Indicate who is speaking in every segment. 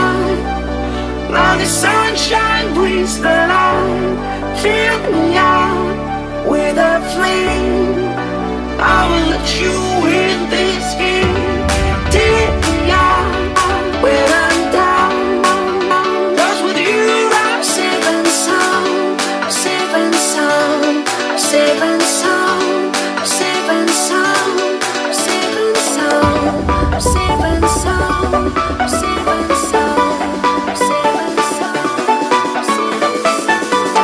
Speaker 1: out. Now the sunshine brings the light. Fill me out with a flame. I will let you in this game. Take me out when I'm down. 'Cause with you I'm safe and sound. I'm safe and sound. I'm safe and sound. I'm safe and sound. I'm safe and sound. I'm safe and sound. I'm safe and sound. I'm safe and sound. I'm safe and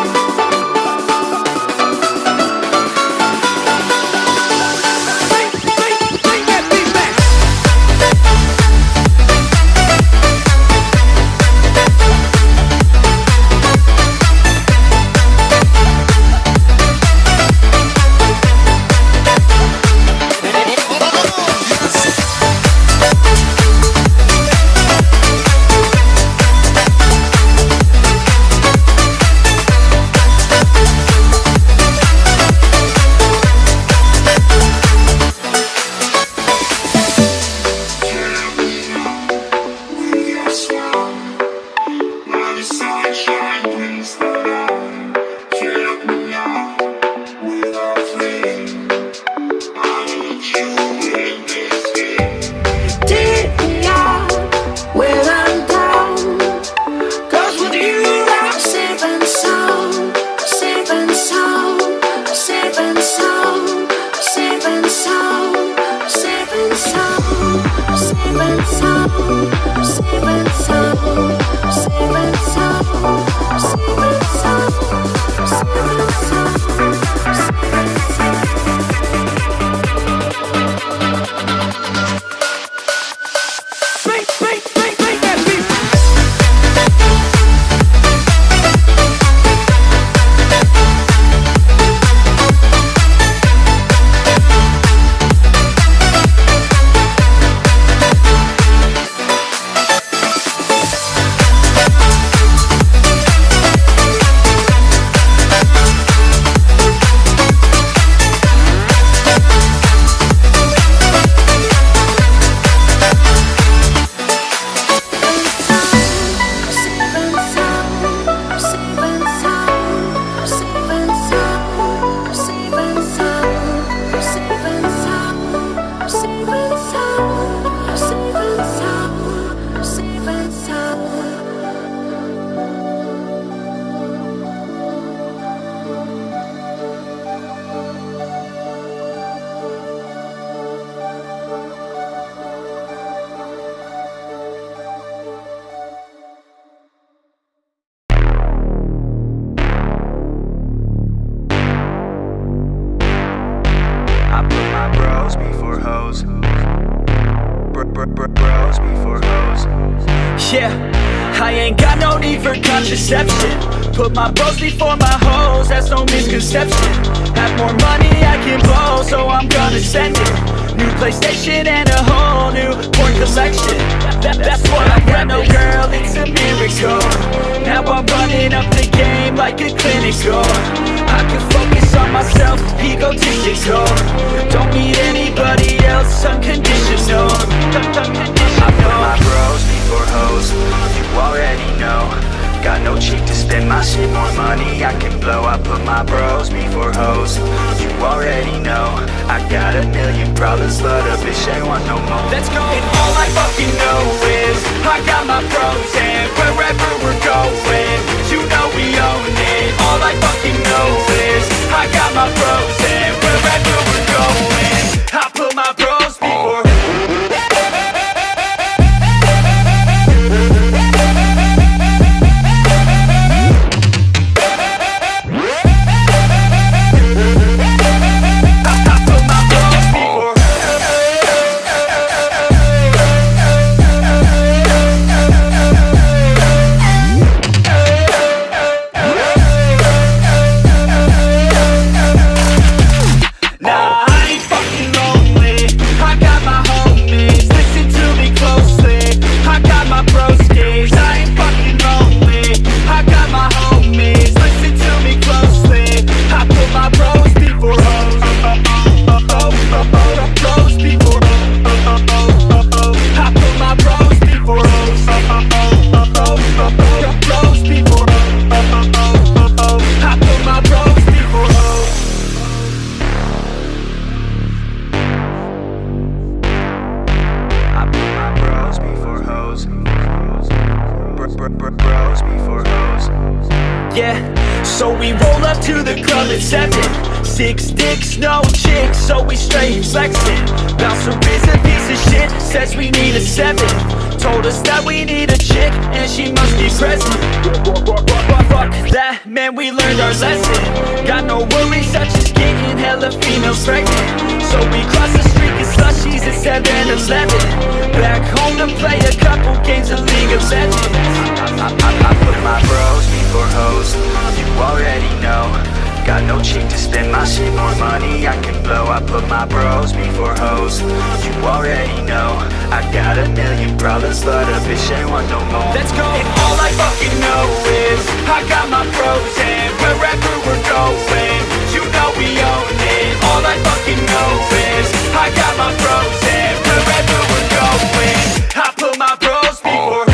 Speaker 2: put my bros before my hoes, that's no misconception. Have more money I can blow, so I'm gonna send it. New PlayStation and a whole new porn collection. That's what I got, no girl, it's a miracle. Now I'm running up the game like a clinical. I can focus on myself, egotistical. Don't need anybody else, unconditional. I put my bros before hoes, you already know. Got no cheap to spend my shit, more money I can blow. I put my bros before hoes, you already know. I got a million problems, but a bitch ain't want no more. Let's go! And all I fucking know is I got my bros, and wherever we're going, you know we own it. All I fucking know is I got my bros, and wherever we're going, I put my bros before. bros before hoes. Yeah, so we roll up to the club at 7. 6 dicks, no chicks, so we straight flexing. Bouncer is a piece of shit, says we need a 7. Told us that we need a chick, and she must be present. Fuck that, man, we learned our lesson. Got no worries such as getting hella females pregnant. So we cross the street and slushies at 7-Eleven. Back home to play a couple games of League of Legends. I put my bros before hoes, you already know. Got no cheek to spend my shit, more money I can blow. I put my bros before hoes, you already know. I got a million problems, but a bitch ain't want no more. Let's go! And all I fucking know is I got my bros, and wherever we're going, you know we own it. All I fucking know is I got my bros, and wherever we're going, I put my bros before.